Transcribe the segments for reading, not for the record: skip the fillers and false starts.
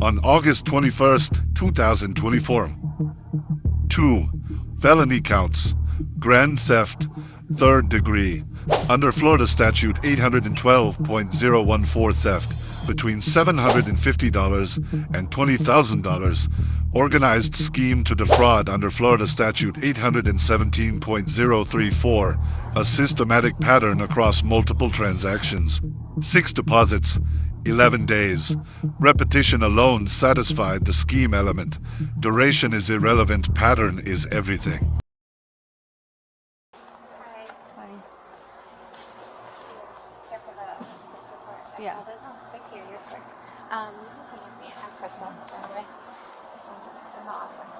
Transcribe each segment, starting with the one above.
on August 21st, 2024. 2. Felony counts. Grand theft, third degree. Under Florida Statute 812.014 theft, between $750 and $20,000. Organized scheme to defraud under Florida Statute 817.034, a systematic pattern across multiple transactions. 6 deposits, 11 days. Repetition alone satisfied the scheme element. Duration is irrelevant, pattern is everything. Yeah. Thank you. You're quick. I'm Crystal, by the way. In the office.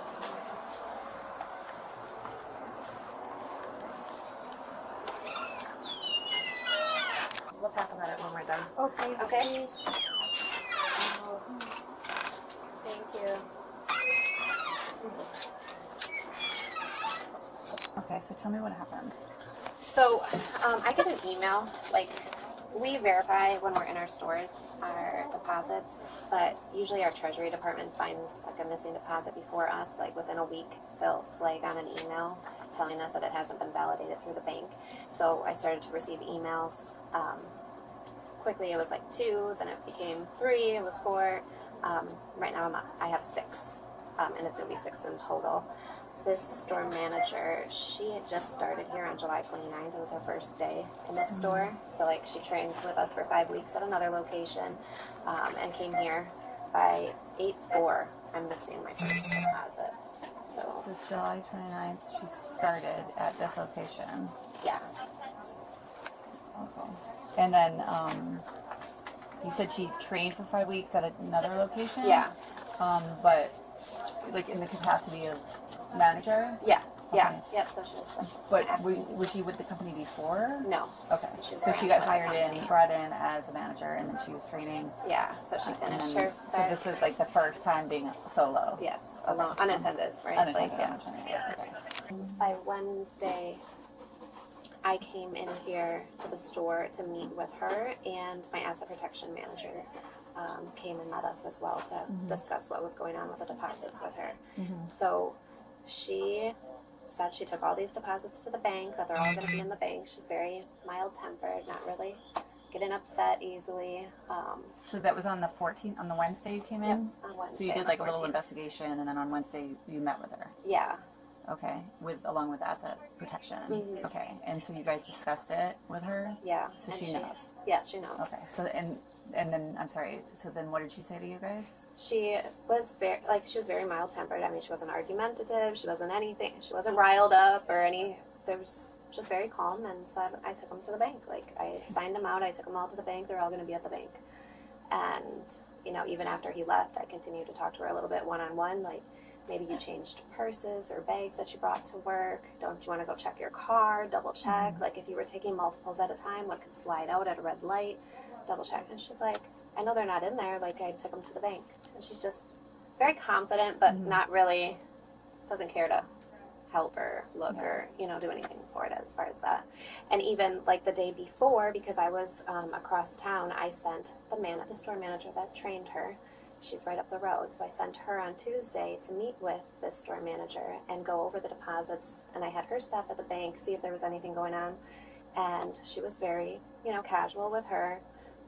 We'll talk about it when we're done. Okay. Okay. Thank you. Okay, so tell me what happened. So, I get an email, we verify when we're in our stores our deposits, but usually our treasury department finds a missing deposit before us. Within a week, they'll flag on an email telling us that it hasn't been validated through the bank. So I started to receive emails. Quickly, it was 2, then it became 3, it was 4. Right now I have 6, and it's going to be 6 in total. This store manager, she had just started here on July 29th. It was her first day in this store. So, she trained with us for 5 weeks at another location, and came here by 8/4. I'm missing my first deposit. So July 29th, she started at this location. Yeah. Okay. And then, you said she trained for 5 weeks at another location? Yeah. But, in the capacity of manager? Yeah. Yeah. Okay. Yep. So she was. But was she with the company before? No. Okay. So she got hired in, brought in as a manager, and then she was training. Yeah. So she finished her. So this was the first time being solo. Yes. Alone, unattended, right? Unattended. Yeah. Okay. By Wednesday, I came in here to the store to meet with her, and my asset protection manager came and met us as well to discuss what was going on with the deposits with her. So she said she took all these deposits to the bank, that they're all going to be in the bank. She's very mild-tempered, not really getting upset easily. So that was on the 14th, on the Wednesday you came in? Yep, on Wednesday. So you did a little investigation, and then on Wednesday you met with her? Yeah. Okay, along with asset protection. Okay, and so you guys discussed it with her? Yeah. So she knows? Yes, she knows. Okay, so and then, I'm sorry, so then what did she say to you guys? She was she was very mild-tempered. I mean, she wasn't argumentative. She wasn't anything. She wasn't riled up or any. There was just very calm, and so I took them to the bank. I signed them out. I took them all to the bank. They're all going to be at the bank. And, even after he left, I continued to talk to her a little bit one-on-one, maybe you changed purses or bags that you brought to work. Don't you want to go check your car, double check? If you were taking multiples at a time, what could slide out at a red light? Double check. And she's like, I know they're not in there. I took them to the bank. And she's just very confident, but not really, doesn't care to help or look or, do anything for it as far as that. And even the day before, because I was across town, I sent the store manager that trained her. She's right up the road, so I sent her on Tuesday to meet with this store manager and go over the deposits, and I had her stop at the bank, see if there was anything going on, and she was very, casual with her,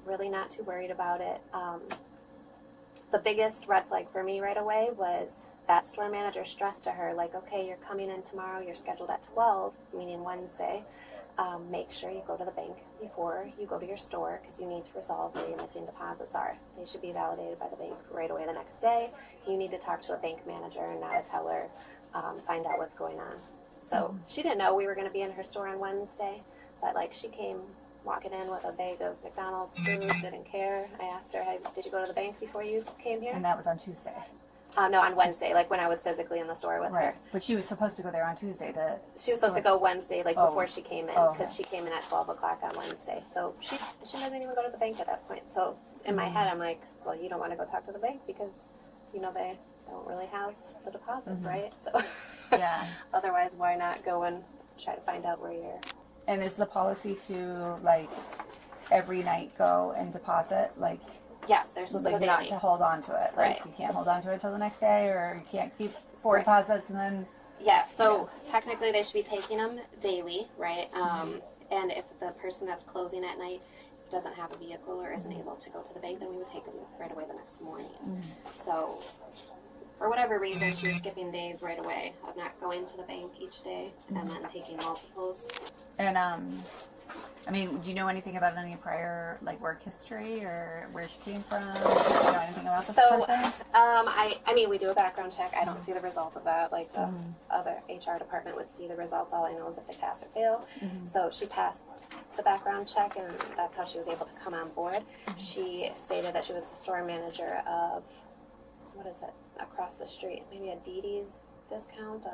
really not too worried about it. The biggest red flag for me right away was that store manager stressed to her, okay, you're coming in tomorrow, you're scheduled at 12, meaning Wednesday. Make sure you go to the bank before you go to your store, because you need to resolve where your missing deposits are. They should be validated by the bank right away the next day. You need to talk to a bank manager and not a teller, find out what's going on. So she didn't know we were going to be in her store on Wednesday, but she came walking in with a bag of McDonald's food, didn't care. I asked her, hey, did you go to the bank before you came here? And that was on Tuesday? No, on Wednesday, when I was physically in the store with her. But she was supposed to go there on Tuesday to... She was supposed to go Wednesday, before she came in, because she came in at 12 o'clock on Wednesday. So she doesn't even go to the bank at that point. So in my head, I'm like, well, you don't want to go talk to the bank because, they don't really have the deposits, right? So yeah. Otherwise, why not go and try to find out where you're... And is the policy to, every night go and deposit, Yes, they're supposed to Like go not daily. to hold on to it. Like Right. you can't hold on to it till the next day, or you can't keep 4 Right. deposits and then. Yeah, so technically they should be taking them daily, right? And if the person that's closing at night doesn't have a vehicle or isn't able to go to the bank, then we would take them right away the next morning. So for whatever reason, she was skipping days right away of not going to the bank each day and then taking multiples. And I mean, do you know anything about any prior like work history or where she came from? Do you know anything about this person? I mean, we do a background check. I don't see the results of that. Like the other HR department would see the results. All I know is if they pass or fail. So she passed the background check, and that's how she was able to come on board. She stated that she was the store manager of, what is it, across the street? Maybe a Didi's discount,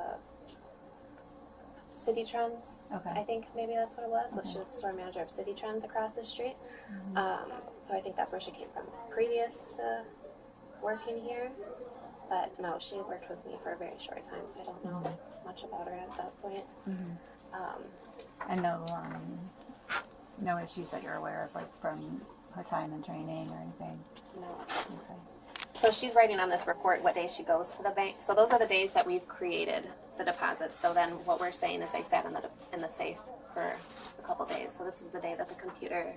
City Trends. Okay. I think maybe that's what it was. But she was the store manager of City Trends across the street. So I think that's where she came from previous to working here. But no, she worked with me for a very short time, so I don't know much about her at that point. And no issues that you're aware of, like from her time in training or anything. No. Okay. So she's writing on this report what day she goes to the bank. So those are the days that we've created the deposits. So then what we're saying is they sat in the safe for a couple days. So this is the day that the computer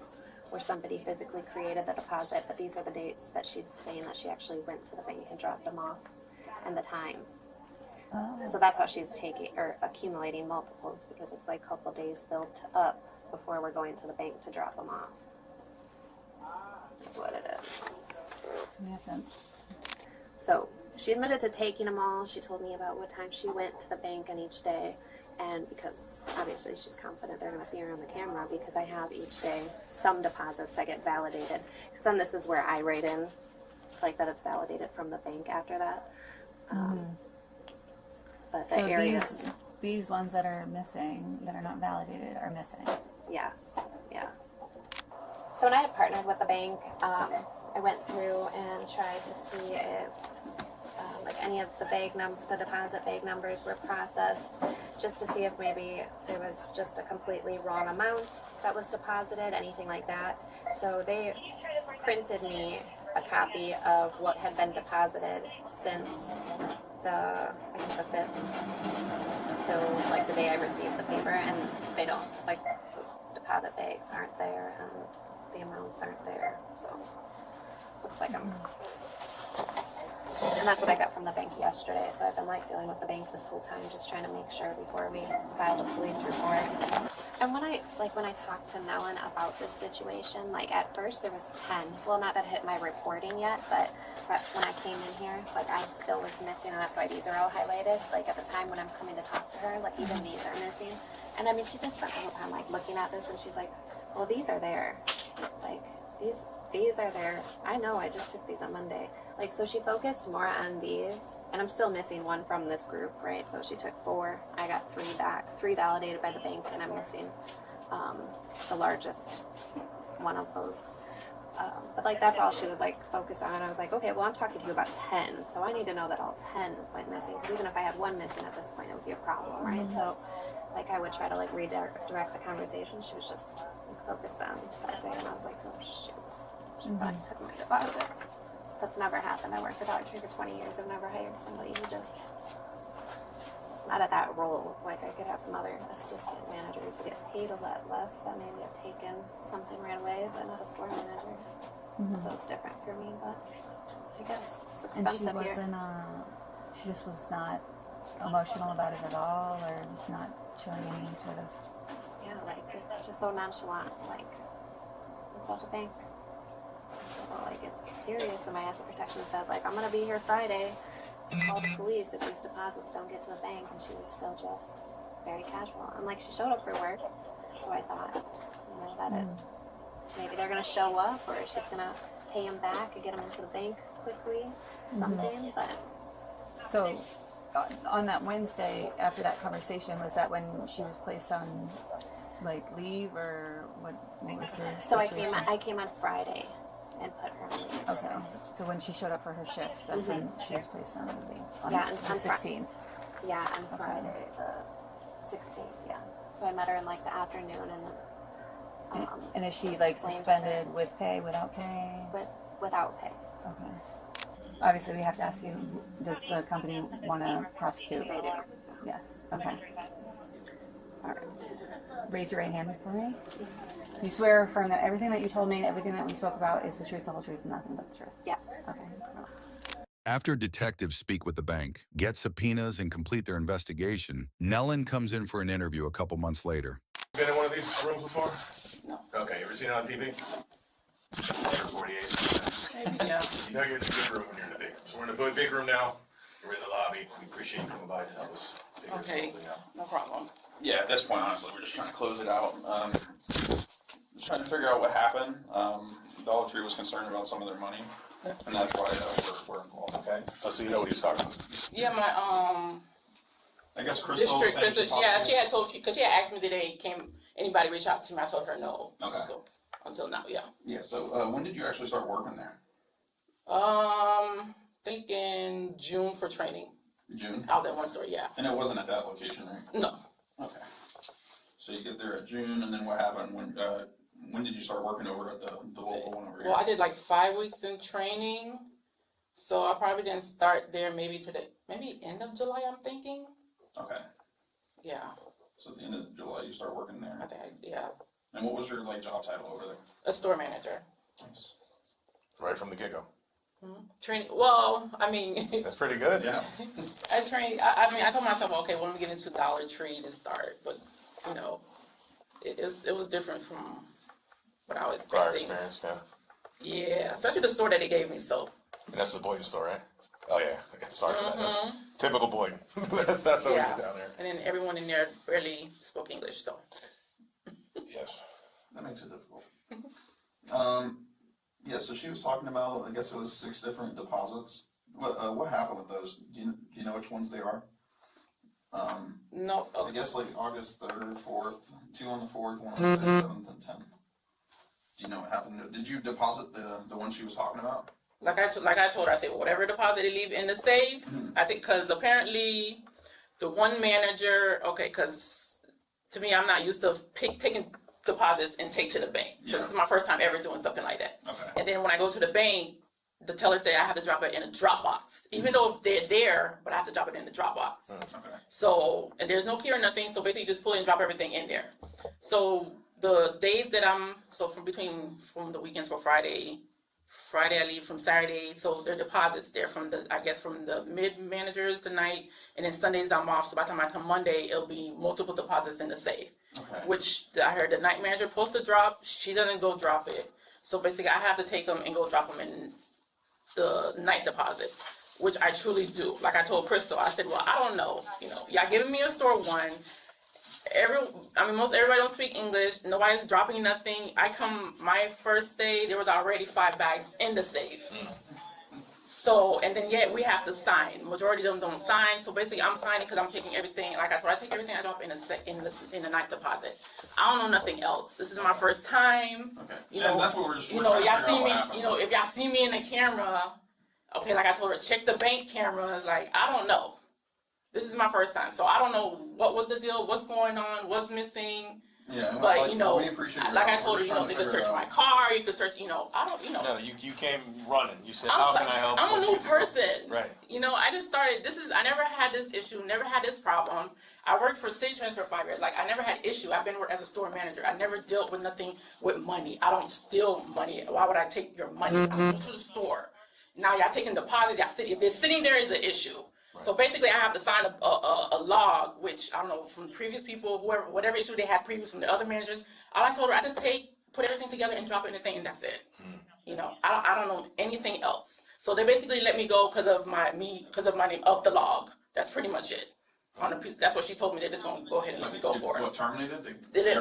where somebody physically created the deposit, but these are the dates that she's saying that she actually went to the bank and dropped them off and the time. So that's how she's taking or accumulating multiples, because it's like a couple days built up before we're going to the bank to drop them off. That's what it is. So we have to. So she admitted to taking them all. She told me about what time she went to the bank on each day. And because obviously she's confident they're going to see her on the camera, because I have each day some deposits that get validated. Because then this is where I write in, like, that it's validated from the bank after that. But the So areas, these ones that are missing, that are not validated, are missing. yes, yeah. So when I had partnered with the bank, I went through and tried to see if like any of the deposit bag numbers were processed, just to see if maybe there was just a completely wrong amount that was deposited, anything like that. So they printed me a copy of what had been deposited since I think the 5th till like the day I received the paper, and they don't, like, those deposit bags aren't there and the amounts aren't there, so looks like and that's what I got from the bank yesterday. So I've been like dealing with the bank this whole time, just trying to make sure before we filed a police report. And when I talked to Nellen about this situation, like at first there was 10. Well, not that it hit my reporting yet, but when I came in here, like I still was missing, and that's why these are all highlighted. Like at the time when I'm coming to talk to her, like even these are missing. And I mean, she just spent the whole time like looking at this, and she's like, well, these are there. Like these are there. I know, I just took these on Monday. Like, so she focused more on these, and I'm still missing one from this group, right? So she took 4, I got 3 back, 3 validated by the bank, and I'm missing the largest one of those. But like, that's all she was like focused on. I was like, okay, well, I'm talking to you about 10, so I need to know that all 10 went missing, because even if I had 1 missing at this point, it would be a problem, right? So like, I would try to like redirect the conversation. She was just like, focused on that day, and I was like, oh shoot, she probably took my deposits. That's never happened. I worked for Dollar Tree for 20 years. I've never hired somebody who just, not at that role. Like, I could have some other assistant managers who get paid a lot less that maybe have taken something right away, but not a store manager. So it's different for me, but I guess it's expensive And she wasn't, she just was not emotional about it at all, or just not showing any sort of... Yeah, like, it's just so nonchalant. Like, it's at the bank. So, like, it's serious, and my asset protection said, like, I'm going to be here Friday to call the police if these deposits don't get to the bank, and she was still just very casual. And, like, she showed up for work, so I thought, you know, that maybe they're going to show up, or she's going to pay him back and get him into the bank quickly, something, but... So, on that Wednesday, after that conversation, was that when she was placed on, like, leave, or what was the So situation? I came on Friday and put her on leave. Okay, so when she showed up for her shift, that's when she was placed on leave, on Yeah, the and on 16th. Yeah, on Friday, the 16th, yeah. So I met her in, like, the afternoon, and And is she, like, explained to suspended her. with pay, without pay? with without pay. Okay. Obviously, we have to ask you, does the company want to prosecute? They do. Yes. Okay. All right. Raise your right hand for me. You swear or affirm that everything that you told me, everything that we spoke about is the truth, the whole truth, and nothing but the truth? Yes. Okay. After detectives speak with the bank, get subpoenas, and complete their investigation, Nellen comes in for an interview a couple months later. Been in one of these rooms before? No. Okay, you ever seen it on TV? 48. Maybe, yeah. You know you're in the big room when you're in the big room. So we're in the big room now. We're in the lobby. We appreciate you coming by to help us figure this whole thing out. No problem. Yeah, at this point, honestly, we're just trying to close it out. Just trying to figure out what happened. Dollar Tree was concerned about some of their money, and that's why we're involved. Okay. Oh, so you know what he's talking about. Yeah, my I guess Crystal. district saying visit. talked Yeah, to she you. had told because she had asked me today. Anybody reach out to me? I told her no. Okay. So, until now, yeah. Yeah. So when did you actually start working there? Think in June for training. June. Out at one store, yeah. And it wasn't at that location, right? No. Okay. So you get there at June, and then what happened when did you start working over at the local one over here? Well, I did like 5 weeks in training, so I probably didn't start there maybe end of July. I'm thinking. Okay. Yeah. So at the end of July, you start working there. I think yeah. And what was your job title over there? A store manager. Nice. Right from the get-go. Training. Well, I mean. That's pretty good. Yeah. I told myself, okay, well, let me get into Dollar Tree to start, but you know, it was different from what I was Prior expecting. experience, yeah. Yeah, especially the store that they gave me. So And that's the Boynton store, right? Oh, yeah. Sorry for that. That's typical Boynton. that's how we yeah, get down there. and then everyone in there barely spoke English. So Yes. That makes it difficult. Yeah, so she was talking about, I guess it was 6 different deposits. What happened with those? Do you know which ones they are? no, I guess August 3rd, 4th, 2 on the 4th, 1 on the 5th, 7th, and 10th. Do you know what happened? Did you deposit the one she was talking about? like I told her, I said whatever deposit they leave in the safe. I think because apparently the one manager, okay, because to me I'm not used to taking deposits and take to the bank. So this is my first time ever doing something like that. Okay. And then when I go to the bank, the teller said I have to drop it in a drop box, even though if they're there, but I have to drop it in the drop box. Okay. So, and there's no key or nothing, so basically just pull it and drop everything in there. So the days that from the weekends for Friday I leave from Saturday, so their deposits there from the mid managers tonight, and then Sundays I'm off, so by the time I come Monday, it'll be multiple deposits in the safe. Okay. Which I heard the night manager supposed to drop, she doesn't go drop it. So basically I have to take them and go drop them in the night deposit, which I truly do. Like I told Crystal, I said, well, I don't know, y'all giving me a store one. Most everybody don't speak English. Nobody's dropping nothing. My first day, there was already 5 bags in the safe. So, and then yet we have to sign. Majority of them don't sign. So basically I'm signing because I'm taking everything. Like I told, I take everything I drop in the night deposit. I don't know nothing else. This is my first time. Okay. And that's what we're trying to y'all figure see out what me, happened. if y'all see me in the camera, okay, like I told her, check the bank cameras. Like, I don't know. This is my first time, so I don't know what was the deal, what's going on, what's missing. Yeah, But we appreciate like I it. told We're her, just trying to you could figure search it my out. car, you could search, I don't. No, you came running. You said, I'm, how can I help? I'm a Let's new get to- person. Right. I just started. I never had this issue. Never had this problem. I worked for City Trends for 5 years. Like I never had issue. I've been working as a store manager. I never dealt with nothing with money. I don't steal money. Why would I take your money? I go to the store. Now y'all taking deposits. If they're sitting there is an issue. Right. So basically, I have to sign a log, which I don't know from previous people, whatever issue they had previous from the other managers. All I told her, I just put everything together and drop it in the thing, and that's it. I don't know anything else. So they basically let me go because of my name of the log. That's pretty much it. That's what she told me. They're just gonna go ahead and let me go for it. What, terminated? Yeah,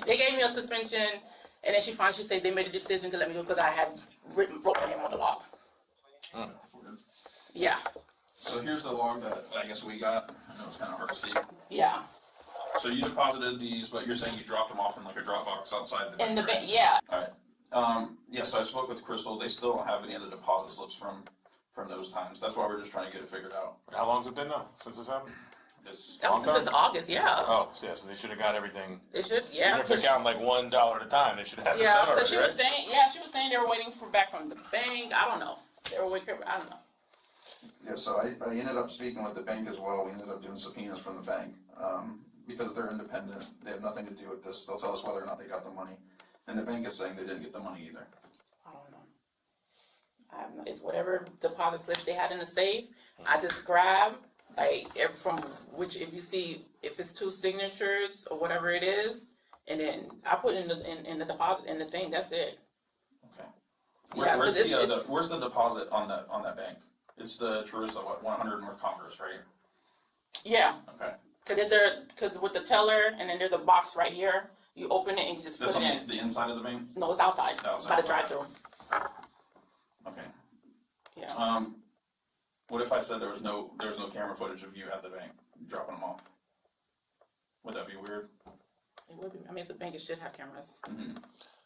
they gave me a suspension, and then she said they made a decision to let me go because I had wrote my name on the log. That's weird. Yeah. So here's the log that I guess we got. I know it's kind of hard to see. Yeah. So you deposited these, but you're saying you dropped them off in like a drop box outside the In the bank, bank, yeah. All right. So I spoke with Crystal. They still don't have any of the deposit slips from those times. That's why we're just trying to get it figured out. How long's it been now since this happened? This That was since August, yeah. Oh, so yeah, so they should have got everything. They should, Even yeah. if they're counting like $1 at a time, they should have it Yeah, done because already, she was saying, she was saying they were waiting for back from the bank. I don't know. They were waiting. I don't know. Yeah, so I ended up speaking with the bank as well. We ended up doing subpoenas from the bank, because they're independent. They have nothing to do with this. They'll tell us whether or not they got the money. And the bank is saying they didn't get the money either. I don't know. I have no, it's whatever deposit slips they had in the safe. I just grab from which, if you see, if it's 2 signatures or whatever it is, and then I put in the deposit in the thing. That's it. Okay. Yeah, Where's it's where's the deposit on that bank? It's the Teresa 100 North Congress, right? Yeah. Okay. Cause with the teller, and then there's a box right here. You open it and you just That's put it on in. the inside of the bank. No, it's outside. Outside. By the drive-through. Okay. Yeah. What if I said there was no camera footage of you at the bank dropping them off? Would that be weird? It would be. I mean, it's a bank. It should have cameras, Mm-hmm.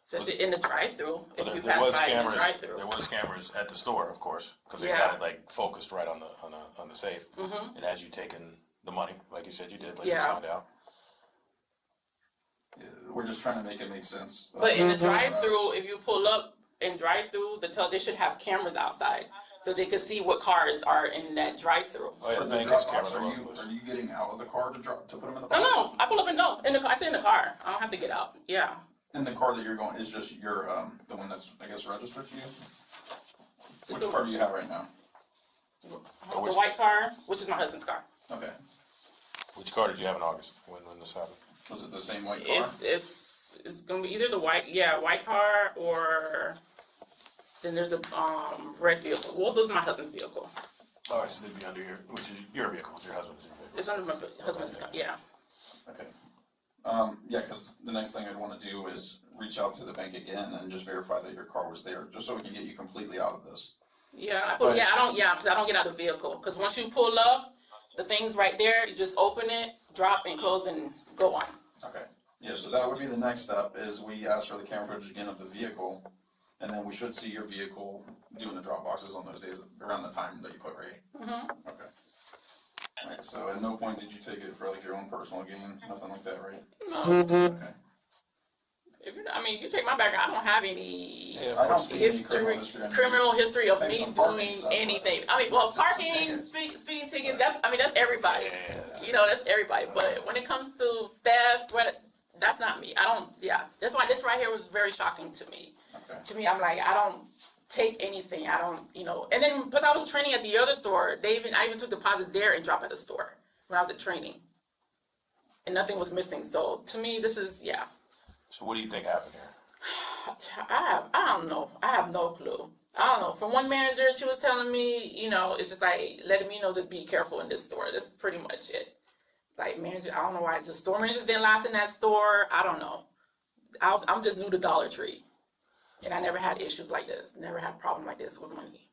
especially in the drive-through. If Well, you there pass was by in the cameras. drive-through. There was cameras at the store, of course, because they Yeah. got it like focused right on the safe. And as you taken the money, like you said you did, like you Yeah. signed out. Yeah, we're just trying to make it make sense. But in the drive-through, if you pull up in drive-through, they should have cameras outside, so they can see what cars are in that drive-through. Oh yeah, For the the bank has drop-offs, cameras. are you getting out of the car to put them in the box? No, I pull up in the car. I stay in the car. I don't have to get out. Yeah. And the car that you're going is just your the one that's, I guess, registered to you? Which car do you have right now? The white car, which is my husband's car. Okay. Which car did you have in August when this happened? Was it the same white car? It's gonna be either the white car, or then there's a red vehicle. Well, those are my husband's vehicle. Oh, so they'd be under here, which is your vehicle, it's your husband's vehicle. It's under my husband's car. Yeah. Okay. Yeah, because the next thing I'd want to do is reach out to the bank again and just verify that your car was there, just so we can get you completely out of this. Yeah, because I don't get out of the vehicle. Because once you pull up, the thing's right there. You just open it, drop, and close, and go on. Okay. Yeah, so that would be the next step, is we ask for the camera footage again of the vehicle, and then we should see your vehicle doing the drop boxes on those days around the time that you put right. Mm-hmm. Okay. Alright, so at no point did you take it for like your own personal gain, nothing like that, right? No. Okay. You check my background. I don't have any I don't see any criminal history of Maybe me some parking doing stuff, but- anything. Some Parking, tickets. speeding tickets. That's everybody. Yeah. That's everybody. But when it comes to theft, that's not me. I don't. Yeah, that's why this right here was very shocking to me. Okay. To me, I'm like, I don't take anything. I don't, And then because I was training at the other store, I even took deposits there and dropped at the store when I was at training, and nothing was missing. So to me, this is So what do you think happened here? I don't know. I have no clue. I don't know. From one manager, she was telling me, it's just like letting me know, just be careful in this store. That's pretty much it. Like manager, I don't know why the store managers didn't last in that store. I don't know. I'm just new to Dollar Tree, and I never had issues like this. Never had a problem like this with money.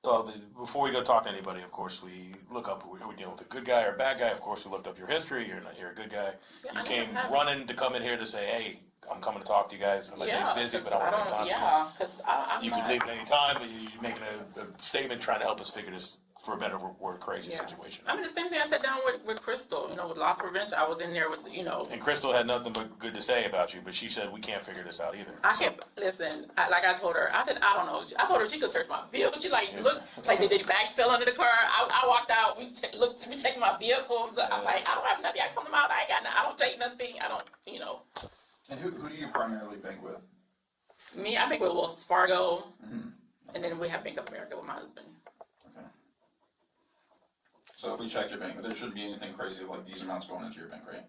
Well, before we go talk to anybody, of course, we look up, are we dealing with a good guy or a bad guy? Of course, we looked up your history. You're a good guy. Yeah, You came running to come in here to say, hey, I'm coming to talk to you guys. My day's busy, but I want to have time for you. Yeah, because I'm You not. could leave at any time, but you're making a statement trying to help us figure this, for a better word, crazy situation. I mean, the same thing I sat down with Crystal, with loss prevention. I was in there with, And Crystal had nothing but good to say about you, but she said we can't figure this out either. I can't listen. Like I told her, I said I don't know. I told her she could search my vehicle. She look, like did the bag fell under the car? I walked out. We checked my vehicle. I'm like, I don't have nothing. I come out. I ain't got nothing. I don't take nothing. I don't, And who do you primarily bank with? Me, I bank with Wells Fargo, and then we have Bank of America with my husband. Okay. So if we checked your bank, there shouldn't be anything crazy like these amounts going into your bank, right?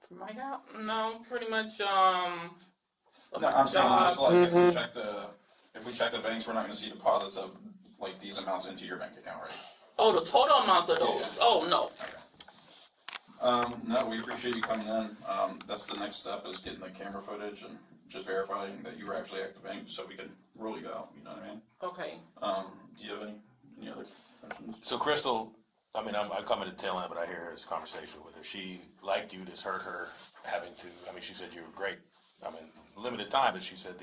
For my God, no, pretty much. No, I'm saying just like if we check the banks, we're not going to see deposits of like these amounts into your bank account, right? Oh, the total amounts of those. Yeah. Oh no. No, we appreciate you coming in. That's the next step, is getting the camera footage and just verifying that you were actually at the bank, so we can rule you out. You know what I mean? Okay. Do you have any other questions? So Crystal, I mean, I'm coming to the tail end, but I hear this conversation with her. She liked you. This hurt her having to. I mean, she said you were great. I mean, limited time, but she said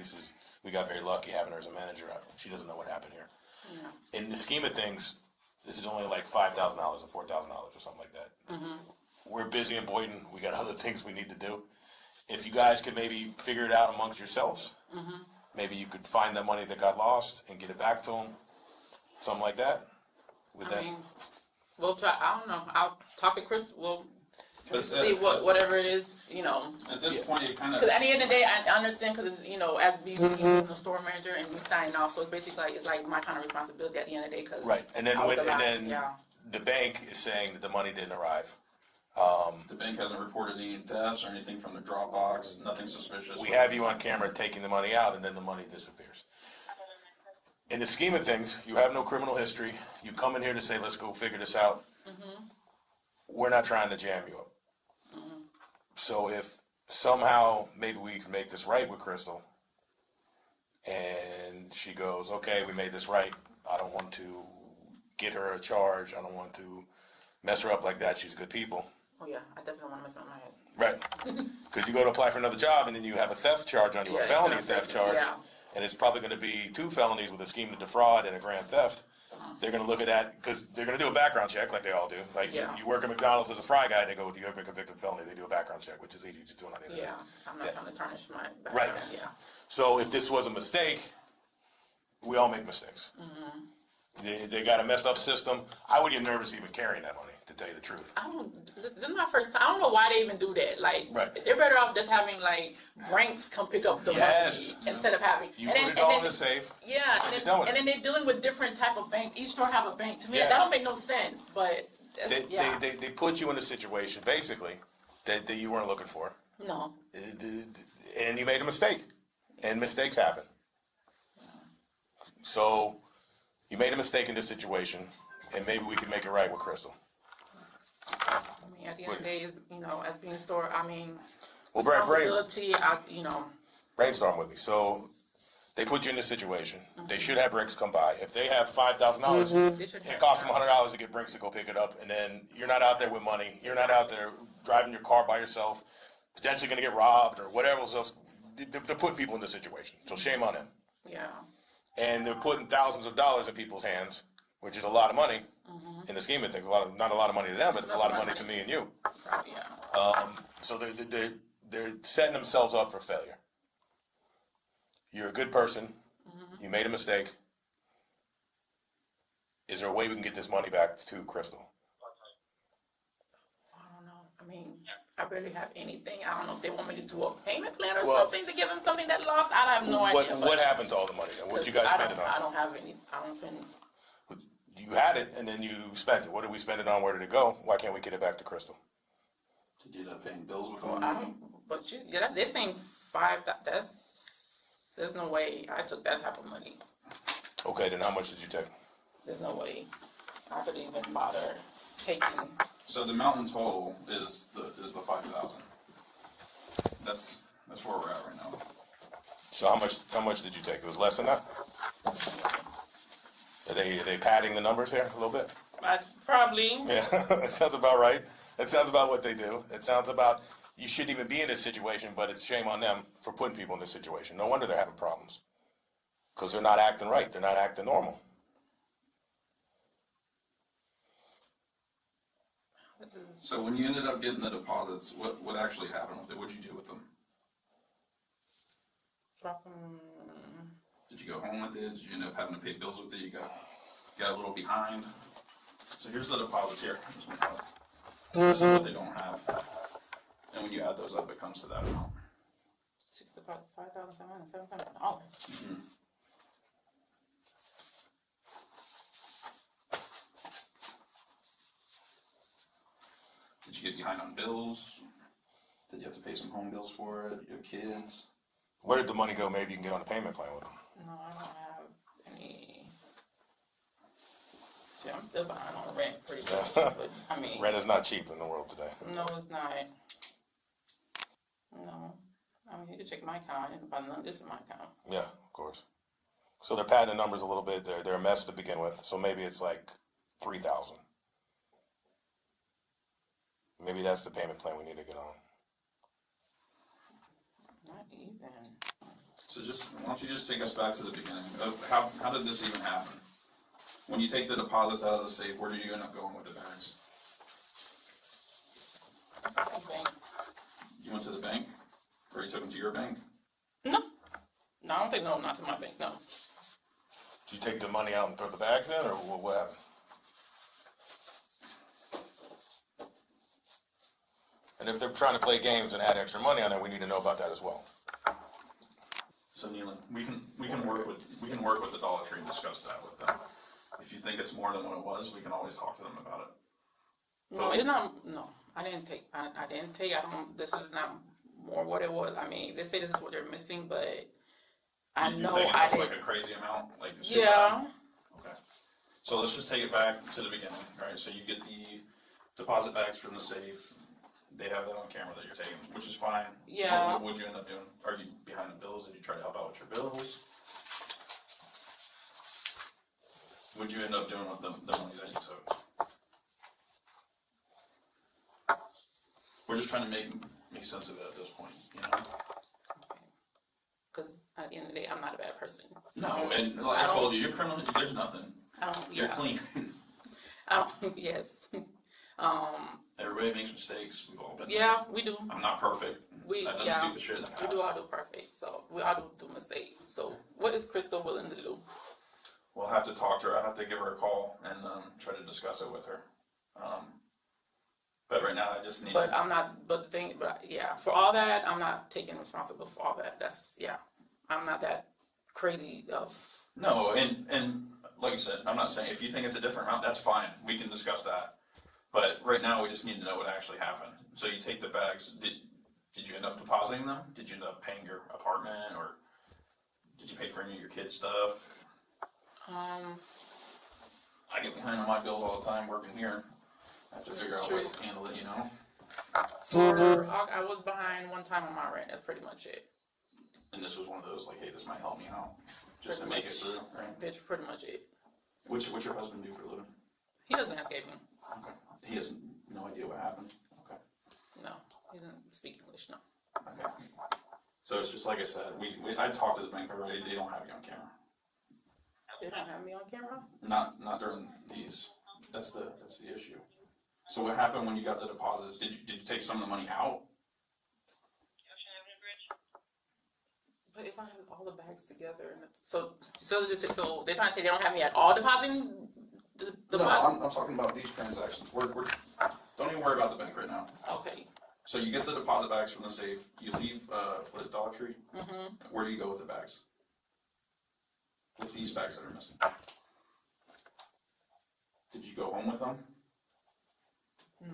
we got very lucky having her as a manager. She doesn't know what happened here. Yeah. In the scheme of things, this is only like $5,000 or $4,000 or something like that. We're busy in Boynton. We got other things we need to do. If you guys could maybe figure it out amongst yourselves, maybe you could find that money that got lost and get it back to them, something like that. I mean, we'll try. I don't know. I'll talk to Chris. We'll But see whatever it is, you know. At this point, you kind of. Because at the end of the day, I understand because you know, as being the store manager and me signing off, so it's basically like, it's like my kind of responsibility at the end of the day. Cause Right, and then I was when, the and last, then yeah. the bank is saying that the money didn't arrive. The bank hasn't reported any thefts or anything from the Dropbox, nothing suspicious. We have you on camera taking the money out, and then the money disappears. In the scheme of things, you have no criminal history. You come in here to say, let's go figure this out. We're not trying to jam you up. So if somehow maybe we can make this right with Crystal, and she goes, okay, we made this right. I don't want to get her a charge. I don't want to mess her up like that. She's good people. Oh yeah, I definitely want to mess up my ass. Right. Because you go to apply for another job and then you have a theft charge on you, a Yeah, felony exactly. theft charge. Yeah. And it's probably going to be 2 felonies with a scheme to defraud and a grand theft. They're going to look at that because they're going to do a background check like they all do. Like Yeah. you work at McDonald's as a fry guy, they go, you have been convicted of felony. They do a background check, which is easy to do on the internet. Yeah, I'm not trying to tarnish my background. Right. Yeah. So if this was a mistake, we all make mistakes. They got a messed up system. I would get nervous even carrying that money, to tell you the truth. This is my first time. I don't know why they even do that. Like, Right. they're better off just having like ranks come pick up the Yes. money instead of having. You and put then, it all in and the then, safe. Yeah, you're done with and it. then they're dealing with different type of banks. Each store have a bank. To me, Yeah. that don't make no sense. But that's, yeah, They put you in a situation, basically, that you weren't looking for. no. And you made a mistake. And mistakes happen. So, you made a mistake in this situation, and maybe we can make it right with Crystal. I mean, at the end of the day, is you know, as being a store, I mean, Well, responsibility. You know, brainstorm with me. So, they put you in this situation. They should have Brinks come by. If they have $5,000, they should it have costs them $100 to get Brinks to go pick it up, and then you're not out there with money. You're not out there driving your car by yourself, potentially going to get robbed or whatever else. They're putting people in this situation. So, shame on them. Yeah. And they're putting thousands of dollars in people's hands, which is a lot of money in the scheme of things. Not a lot of money to them, but it's a lot of money to me and you. Yeah. So they're setting themselves up for failure. You're a good person. You made a mistake. Is there a way we can get this money back to Crystal? I don't know. I mean, I barely have anything. I don't know if they want me to do a payment plan or Well, something to give them something that lost. I have no idea. What happened to all the money? What'd you guys spend it I on? don't have any. I don't spend. You had it and then you spent it. What did we spend it on? Where did it go? Why can't we get it back to Crystal? To get paying bills with the I money. don't. But you, yeah, they're saying that's. There's no way I took that type of money. Okay, then how much did you take? There's no way I could even bother taking. So the amount in total is the 5,000. That's where we're at right now. So how much did you take? It was less than that? Are they padding the numbers here a little bit? Probably. Yeah, that sounds about right. That sounds about what they do. It sounds about you shouldn't even be in this situation, but it's shame on them for putting people in this situation. No wonder they're having problems. Because they're not acting right. They're not acting normal. So when you ended up getting the deposits, what actually happened with it? What'd you do with them? Drop 'em. Did you go home with it? Did you end up having to pay bills with it? You got a little behind. So here's the deposits here. This is what they don't have. And when you add those up, it comes to that amount. $65,707. Did you get behind on bills? Did you have to pay some home bills for it? Your kids? Where did the money go? Maybe you can get on a payment plan with them. No, I don't have any. Shit, I'm still behind on rent pretty much. But I mean, Rent is not cheap in the world today. no, it's not. No. I mean, you can check my account. I didn't buy none of this in my account. Yeah, of course. So they're padding the numbers a little bit. They're a mess to begin with. So maybe it's like 3,000. Maybe that's the payment plan we need to get on. Not even. So why don't you just take us back to the beginning? How did this even happen? When you take the deposits out of the safe, where do you end up going with the bags? Bank. You went to the bank? Or you took them to your bank? No, I don't think, no, not to my bank, no. Did you take the money out and throw the bags in, or what happened? And if they're trying to play games and add extra money on it, we need to know about that as well. So Nealon, we can work with the Dollar Tree and discuss that with them. If you think it's more than what it was, we can always talk to them about it. No, it's not, no, I didn't take, I don't, this is not more what it was. I mean, they say this is what they're missing, but I You know think I it's didn't. like a crazy amount, like super Yeah, high? Okay. So let's just take it back to the beginning, right? So you get the deposit bags from the safe. They have that on camera that you're taking, which is fine. Yeah. What would you end up doing? Are you behind the bills? Did you try to help out with your bills? What'd you end up doing with the money that you took? We're just trying to make sense of it at this point, you know? because at the end of the day, I'm not a bad person. No, and like I told you, you're criminal. There's nothing. You're Yeah. clean. Yes. Everybody makes mistakes. We've all been. Yeah, we do. I'm not perfect. I've done stupid shit in the We past. do all do perfect, so we all do mistakes. So what is Crystal willing to do? We'll have to talk to her. I have to give her a call and try to discuss it with her. But right now, I just need. But I'm not, but the thing, but yeah, for all that, I'm not taking responsibility for all that. That's, yeah, I'm not that crazy of. No, and like I said, I'm not saying if you think it's a different amount, that's fine. We can discuss that. But right now, we just need to know what actually happened. So you take the bags. Did you end up depositing them? Did you end up paying your apartment, or did you pay for any of your kids' stuff? I get behind on my bills all the time working here. I have to figure out ways to handle it, you know? I was behind one time on my rent. That's pretty much it. And this was one of those, like, hey, this might help me out. Just to make it through, right? That's pretty much it. What's your husband do for a living? He doesn't escape me. Okay. He has no idea what happened? Okay. No, he doesn't speak English, no. Okay. So it's just like I said, I talked to the bank already, they don't have you on camera. They don't have me on camera? Not during these. That's the issue. So what happened when you got the deposits? Did you take some of the money out? But if I have all the bags together, and so they're trying to say they don't have me at all depositing the No, bag? I'm talking about these transactions. Don't even worry about the bank right now. Okay. So you get the deposit bags from the safe, you leave, what is it, Dollar Tree? Mm-hmm. Where do you go with the bags? With these bags that are missing? Did you go home with them?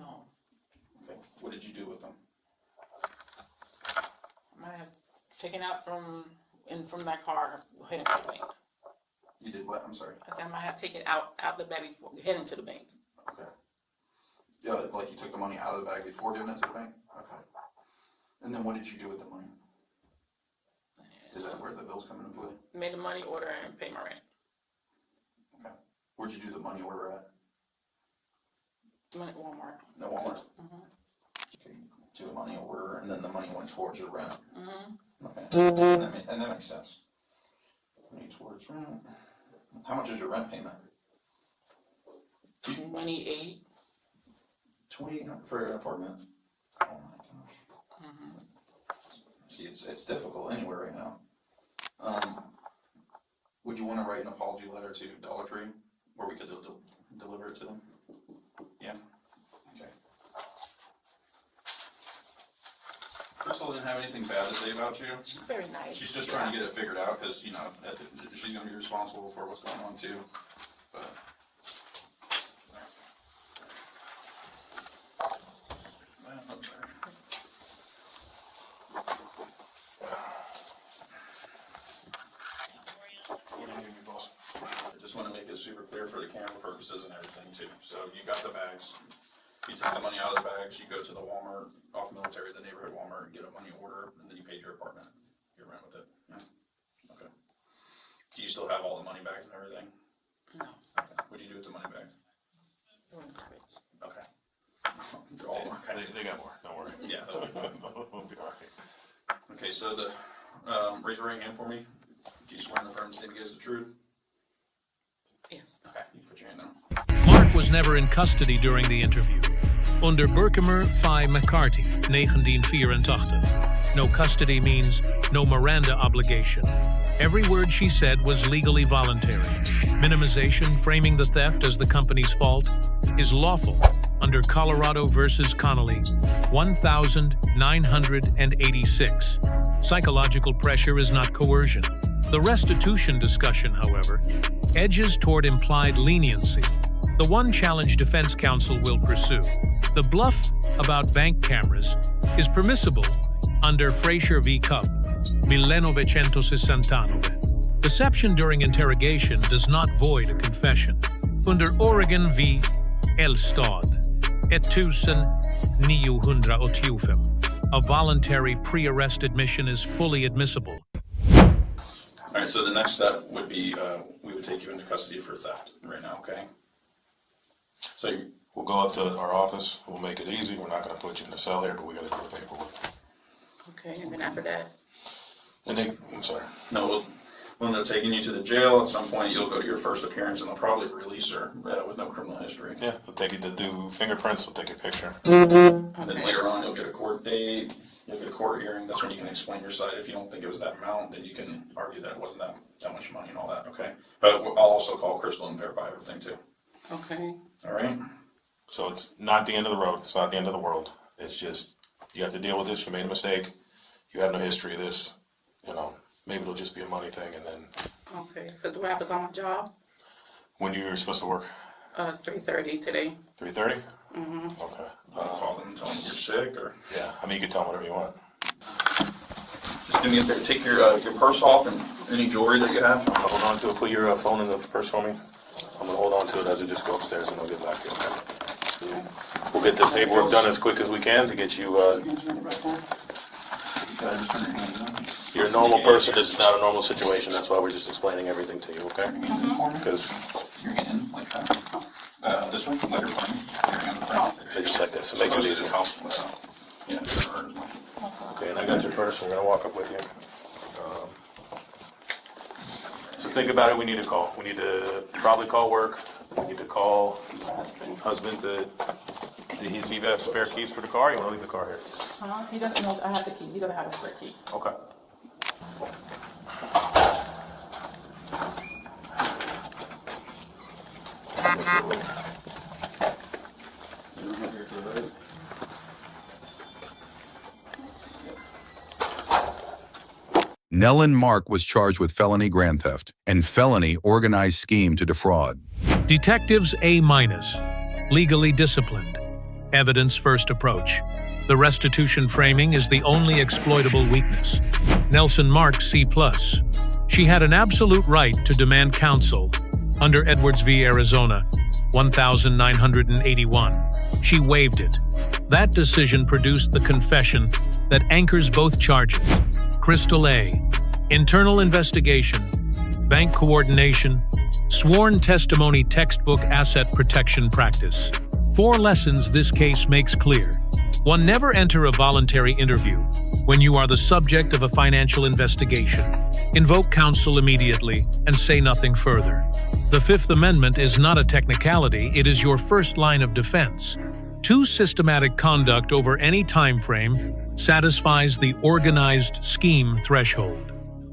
No. Okay, what did you do with them? I might have taken out from that car heading to the bank. You did what? I'm sorry. I said I might have taken out the bag before heading to the bank. Okay. Yeah, like you took the money out of the bag before giving it to the bank? Okay. And then what did you do with the money? Is that where the bills come into play? Made the money order and pay my rent. Okay. Where'd you do the money order at? Money at Walmart. No Walmart? Mm-hmm. Okay. Do a money order and then the money went towards your rent? Mm-hmm. Okay. And that makes sense. Money towards rent. How much is your rent payment? 28. 28 for an apartment? Oh my gosh. Mm-hmm. See, it's difficult anywhere right now. Would you want to write an apology letter to Dollar Tree where we could deliver it to them? Yeah? Okay. Crystal didn't have anything bad to say about you. She's very nice. She's just trying to get it figured out because, you know, she's going to be responsible for what's going on too. But. I'm sorry. What do you need me, boss? I just want to make it super clear for the camera purposes and everything too. So you got the bags. You take the money out of the bags, you go to the Walmart, off Military, the neighborhood Walmart, and get a money order, and then you paid your apartment, your rent with it. Yeah? Okay. Do you still have all the money bags and everything? No. Okay. What'd you do with the money bags? Okay. They're all okay. They got more, don't worry. Yeah. We'll be all right. Okay, so raise your right hand for me. Do you swear in the firm statement against the truth? Yes. Okay, you can put put you in there. Mark was never in custody during the interview. Under Berkemer v. McCarty, 1984. No custody means no Miranda obligation. Every word she said was legally voluntary. Minimization, framing the theft as the company's fault, is lawful under Colorado versus Connolly, 1986. Psychological pressure is not coercion. The restitution discussion, however, edges toward implied leniency, the one challenge defense counsel will pursue. The bluff about bank cameras is permissible under Frazier v. Cupp, 1969. Deception during interrogation does not void a confession. Under Oregon v. Elstad, 1985, a voluntary pre-arrest admission is fully admissible. All right, so the next step would be we would take you into custody for theft right now, okay? So We'll go up to our office, we'll make it easy, we're not gonna put you in a cell here, but we gotta do the paperwork. Okay, and then after that, And they, I'm sorry, no, we'll end up taking you to the jail. At some point, you'll go to your first appearance, and they'll probably release her with no criminal history. yeah, they'll take you to do fingerprints, they'll take your picture. And then later on, you'll get a court date, you'll get a court hearing. That's when you can explain your side. If you don't think it was that amount, then you can argue that it wasn't that much money and all that, okay? But I'll also call Crystal and verify everything too. okay. All right? So it's not the end of the road, it's not the end of the world, it's just, you have to deal with this, you made a mistake, you have no history of this, you know, maybe it'll just be a money thing, and then, Okay, so do I have to go on job? when you're supposed to work, 3:30 today. 3:30? Mm-hmm. Okay, Call them and tell them you're sick, or yeah, I mean, you can tell them whatever you want. just do me a favor, take your purse off and any jewelry that you have. Hold on to it, put your phone in the purse for me. I'm gonna hold on to it as it just go upstairs and I'll get back to you, okay? We'll get this paperwork done as quick as we can to get you, you're a normal person, this is not a normal situation, that's why we're just explaining everything to you, okay? Because You're getting like that. This way, like you're playing. they just like this, it makes it easy. Yeah. Okay, and I got your purse, we're gonna walk up with you. So think about it, we need a call. We need to probably call work, we need to call husband, does he have spare keys for the car, or you wanna leave the car here? He doesn't know, I have the key, he doesn't have a spare key. Okay. Nellen Mark was charged with felony grand theft and felony organized scheme to defraud. Detectives A-, legally disciplined. Evidence first approach. The restitution framing is the only exploitable weakness. Nelson Mark C+. She had an absolute right to demand counsel under Edwards v. Arizona, 1981. She waived it. That decision produced the confession that anchors both charges. Crystal A. Internal investigation, bank coordination, sworn testimony textbook asset protection practice. 4 lessons this case makes clear. 1. Never enter a voluntary interview when you are the subject of a financial investigation. Invoke counsel immediately and say nothing further. The Fifth Amendment is not a technicality, it is your first line of defense. 2. Systematic conduct over any time frame satisfies the organized scheme threshold.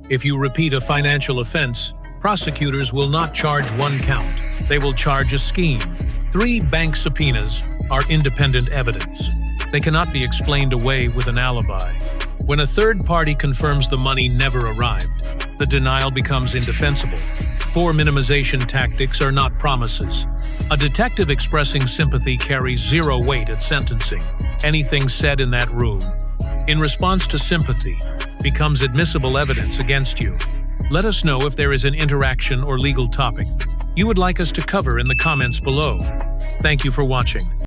If you repeat a financial offense, prosecutors will not charge 1 count. They will charge a scheme. 3. Bank subpoenas are independent evidence. They cannot be explained away with an alibi. When a third party confirms the money never arrived, the denial becomes indefensible. 4. Minimization tactics are not promises. A detective expressing sympathy carries 0 weight at sentencing. Anything said in that room, in response to sympathy, becomes admissible evidence against you. Let us know if there is an interaction or legal topic you would like us to cover in the comments below. Thank you for watching.